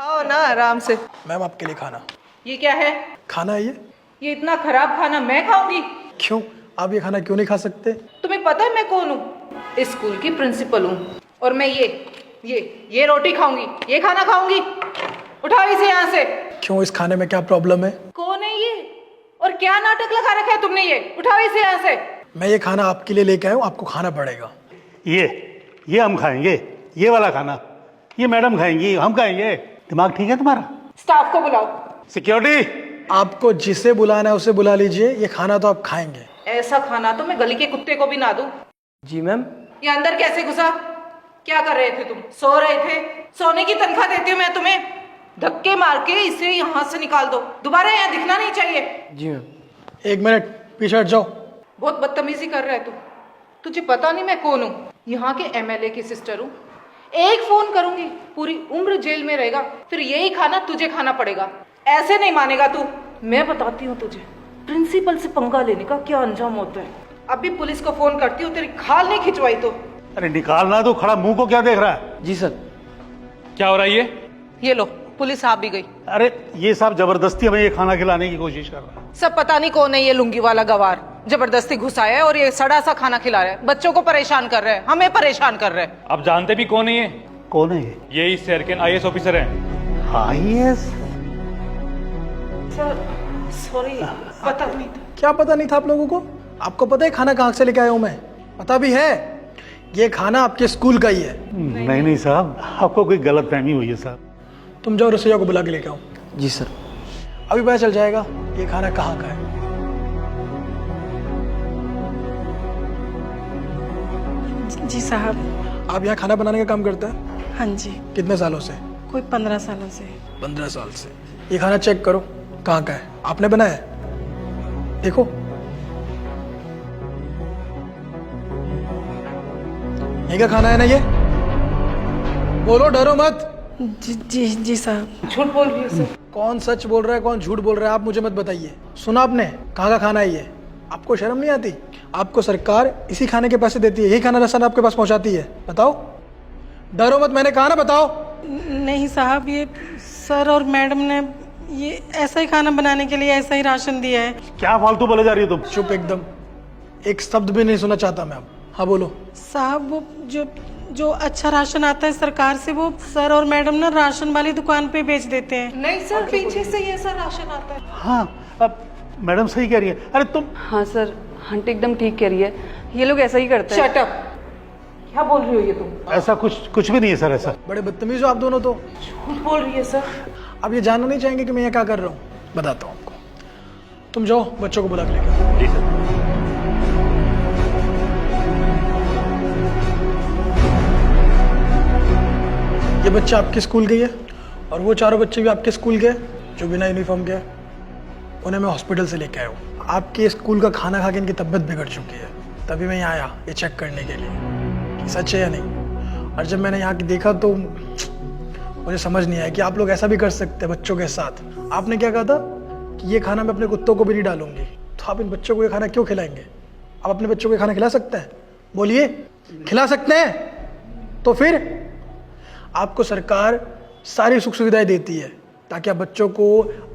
खाओ ना आराम से। मैम आपके लिए खाना। ये क्या है? खाना है ये इतना खराब खाना मैं खाऊंगी? क्यों? आप ये खाना क्यों नहीं खा सकते? तुम्हें पता है मैं कौन हूँ? इस स्कूल की प्रिंसिपल हूँ और मैं ये रोटी खाऊंगी, ये खाना खाऊंगी। उठाओ इसे यहाँ से। क्यों? इस खाने में क्या प्रॉब्लम है? कौन है ये और क्या नाटक लगा रखा है तुमने? ये उठाओ इसे यहाँ से। मैं ये खाना आपके लिए लेके आया हूँ, आपको खाना पड़ेगा। ये हम खाएंगे, ये वाला खाना ये मैडम खाएंगी, हम खाएंगे। दिमाग ठीक है तुम्हारा? स्टाफ को बुलाओ। सिक्योरिटी। आपको जिसे बुलाना है उसे बुला लीजिए, ये खाना तो आप खाएंगे। ऐसा खाना तो मैं गली के कुत्ते को भी ना दूं। जी मैम। ये अंदर कैसे घुसा? क्या कर रहे थे तुम? सो रहे थे? सोने की तनख्वाह देती हूँ मैं तुम्हें। धक्के मार के इसे यहाँ से निकाल दो, दोबारा यहाँ दिखना नहीं चाहिए। जी मैम। 1 मिनट पीछे हट जाओ। बहुत बदतमीजी कर रहा है तू। तुझे पता नहीं मैं कौन हूँ? यहाँ के एमएलए की सिस्टर हूँ। एक फोन करूंगी पूरी उम्र जेल में रहेगा, फिर यही खाना तुझे खाना पड़ेगा। ऐसे नहीं मानेगा तू। मैं बताती हूँ तुझे प्रिंसिपल से पंगा लेने का क्या अंजाम होता है। अभी पुलिस को फोन करती हूँ, तेरी खाल नहीं खिंचवाई तो। अरे निकालना तो, खड़ा मुंह को क्या देख रहा है? जी सर। क्या हो रहा है ये लो, पुलिस आ भी गई। अरे ये साहब जबरदस्ती हमें ये खाना खिलाने की कोशिश कर रहा है। सब पता नहीं कौन है ये लुंगी वाला गवार, जबरदस्ती घुसाया है और ये सड़ा सा खाना खिला रहा है। बच्चों को परेशान कर रहा है, हमें परेशान कर रहा है। आप जानते भी कौन है ये? कौन है ये? यही शहर के IAS ऑफिसर हैं। IAS? सर सॉरी, पता नहीं था। क्या पता नहीं था आप लोगों को? आपको पता है खाना कहाँ से लेके आया हूँ मैं? पता भी है ये खाना आपके स्कूल का ही है। नहीं साहब, आपको कोई गलत फहमी हुई है साहब। तुम जाओ रसोइया को बुला के लेके आओ। जी सर। अभी पता चल जाएगा ये खाना कहाँ का है। जी साहब। आप यहाँ खाना बनाने का काम करते हैं? हाँ जी। कितने सालों से? कोई 15 सालों से। 15 साल से। ये खाना चेक करो कहाँ का है। आपने बनाया है? देखो। यही का खाना है ना ये? बोलो, डरो मत। जी साहब। झूठ बोल रही है सर। कौन सच बोल रहा है कौन झूठ बोल रहा है आप मुझे मत बताइए। सुना आपने कहाँ का खाना है ये? आपको शर्म नहीं आती? आपको सरकार इसी खाने के पैसे देती है, यही खाना राशन आपके पास पहुंचाती है। बताओ, डरो मत, मैंने कहा ना बताओ। नहीं साहब, ये सर और मैडम ने ये ऐसा ही खाना बनाने के लिए ऐसा ही राशन दिया है। क्या फालतू बोले जा रही हो तुम? चुप एकदम, एक शब्द भी नहीं सुनना चाहता मैं अब। हाँ बोलो। साहब वो जो अच्छा राशन आता है सरकार से, वो सर और मैडम ना राशन वाली दुकान पे बेच देते हैं। नहीं सर, पीछे से ये ऐसा राशन आता है। हाँ, अब मैडम सही कह रही है। अरे तुम। हाँ सर, आंटी एकदम ठीक कह रही है, ये लोग ऐसा ही करते हैं। Shut up. क्या बोल रही हो ये तुम? ऐसा कुछ भी नहीं है सर। ऐसा बड़े बदतमीज हो आप दोनों तो। झूठ बोल रही है सर। अब ये जानना नहीं चाहेंगे कि मैं यहाँ क्या कर रहा हूँ? बताता हूँ आपको। तुम जाओ बच्चों को बुला के लेकर आओ। जी सर। ये बच्चा आपके स्कूल के ही है और वो चारों बच्चे भी आपके स्कूल के हैं जो बिना यूनिफॉर्म के हैं। उन्हें मैं हॉस्पिटल से लेके आया हूँ। आपके स्कूल का खाना खा के इनकी तबीयत बिगड़ चुकी है, तभी मैं यहाँ आया ये चेक करने के लिए कि सच है या नहीं। और जब मैंने यहाँ की देखा तो मुझे समझ नहीं आया कि आप लोग ऐसा भी कर सकते हैं बच्चों के साथ। आपने क्या कहा था कि ये खाना मैं अपने कुत्तों को भी नहीं डालूंगी, तो आप इन बच्चों को ये खाना क्यों खिलाएंगे? आप अपने बच्चों को ये खाना खिला सकते हैं? बोलिए, खिला सकते हैं? तो फिर आपको सरकार सारी सुख सुविधाएं देती है ताकि आप बच्चों को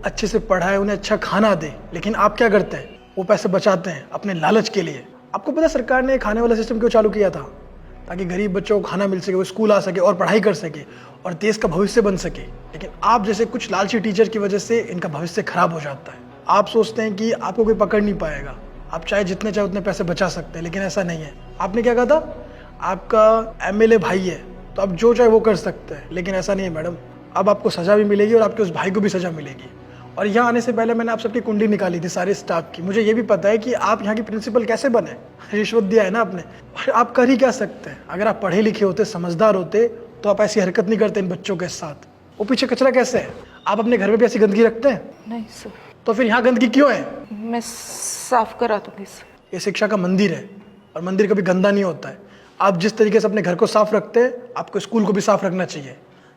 अच्छे से पढ़ाएं, उन्हें अच्छा खाना दें, लेकिन आप क्या करते हैं? वो पैसे बचाते हैं अपने लालच के लिए। आपको पता है सरकार ने खाने वाला सिस्टम क्यों चालू किया था? ताकि गरीब बच्चों को खाना मिल सके, वो स्कूल आ सके और पढ़ाई कर सके और देश का भविष्य बन सके। लेकिन आप जैसे कुछ लालची टीचर की वजह से इनका भविष्य खराब हो जाता है। आप सोचते हैं कि आपको कोई पकड़ नहीं पाएगा, आप चाहे जितने चाहे उतने पैसे बचा सकते हैं, लेकिन ऐसा नहीं है। आपने क्या कहा था? आपका MLA भाई है तो आप जो चाहे वो कर सकते हैं, लेकिन ऐसा नहीं है मैडम। अब आपको सजा भी मिलेगी और आपके उस भाई को भी सजा मिलेगी। और यहाँ आने से पहले मैंने आप सबकी कुंडली निकाली थी सारे स्टाफ की। मुझे ये भी पता है कि आप यहाँ की प्रिंसिपल कैसे बने। रिश्वत दिया है ना आपने, और आप कर ही क्या सकते हैं? अगर आप पढ़े लिखे होते, समझदार होते, तो आप ऐसी हरकत नहीं करते इन बच्चों के साथ। वो पीछे कचरा कैसे है? आप अपने घर में भी ऐसी गंदगी रखते हैं? नहीं सर। तो फिर यहाँ गंदगी क्यों है? मैं साफ करा दूंगी सर। ये शिक्षा का मंदिर है और मंदिर कभी गंदा नहीं होता है। आप जिस तरीके से अपने घर को साफ रखते हैं, आपको स्कूल को भी साफ रखना चाहिए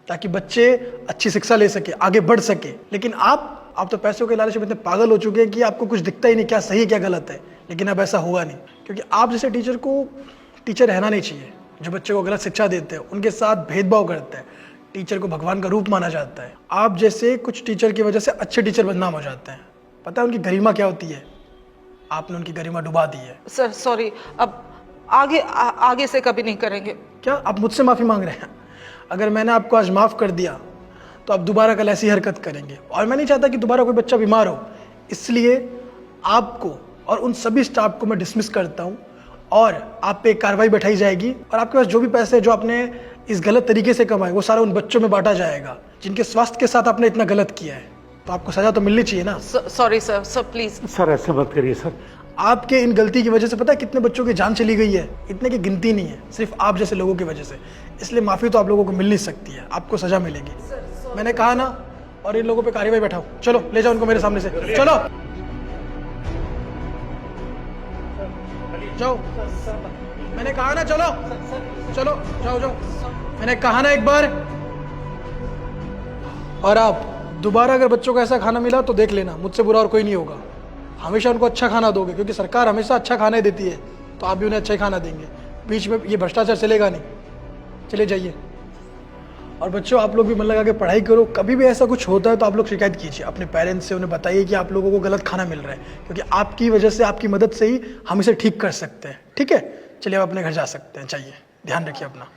ताकि बच्चे अच्छी शिक्षा ले सके, आगे बढ़ सके। लेकिन आप तो पैसों के लालच में इतने पागल हो चुके हैं कि आपको कुछ दिखता ही नहीं क्या सही है क्या गलत है। लेकिन अब ऐसा होगा नहीं, क्योंकि आप जैसे टीचर को टीचर रहना नहीं चाहिए जो बच्चे को गलत शिक्षा देते हैं, उनके साथ भेदभाव करते हैं, टीचर को भगवान का रूप माना जाता है। आप जैसे कुछ टीचर की वजह से अच्छे टीचर बदनाम हो जाते हैं। पता है उनकी गरिमा क्या होती है? आपने उनकी गरिमा डुबा दी है। सर सॉरी, अब आगे से कभी नहीं करेंगे। क्या आप मुझसे माफ़ी मांग रहे हैं? अगर मैंने आपको आज माफ़ कर दिया तो आप दोबारा कल ऐसी हरकत करेंगे, और मैं नहीं चाहता कि दोबारा कोई बच्चा बीमार हो। इसलिए आपको और उन सभी स्टाफ को मैं डिसमिस करता हूँ और आप पे एक कार्रवाई बैठाई जाएगी, और आपके पास जो भी पैसे जो आपने इस गलत तरीके से कमाए वो सारा उन बच्चों में बांटा जाएगा जिनके स्वास्थ्य के साथ आपने इतना गलत किया है। तो आपको सजा तो मिलनी चाहिए ना। Sorry sir, sir please. Sir ऐसे मत करिए सर। आपके इन गलती की वजह से पता है कितने बच्चों की जान चली गई है? इतने की गिनती नहीं है, सिर्फ आप जैसे लोगों की वजह से। इसलिए माफ़ी तो आप लोगों को मिल नहीं सकती है, आपको सजा मिलेगी। मैंने कहा ना, और इन लोगों पे कार्रवाई बैठाओ। चलो ले जाओ उनको मेरे सामने से, चलो जाओ। मैंने कहा ना चलो, चलो जाओ जाओ, मैंने कहा ना एक बार। और आप दोबारा अगर बच्चों को ऐसा खाना मिला तो देख लेना, मुझसे बुरा और कोई नहीं होगा। हमेशा उनको अच्छा खाना दोगे, क्योंकि सरकार हमेशा अच्छा खाना ही देती है, तो आप भी उन्हें अच्छा ही खाना देंगे। बीच में ये भ्रष्टाचार चलेगा नहीं। चले जाइए। और बच्चों, आप लोग भी मन लगा के पढ़ाई करो। कभी भी ऐसा कुछ होता है तो आप लोग शिकायत कीजिए अपने पेरेंट्स से, उन्हें बताइए कि आप लोगों को गलत खाना मिल रहा है, क्योंकि आपकी वजह से, आपकी मदद से ही हम इसे ठीक कर सकते हैं। ठीक है, चलिए आप अपने घर जा सकते हैं। चाहिए, ध्यान रखिए अपना।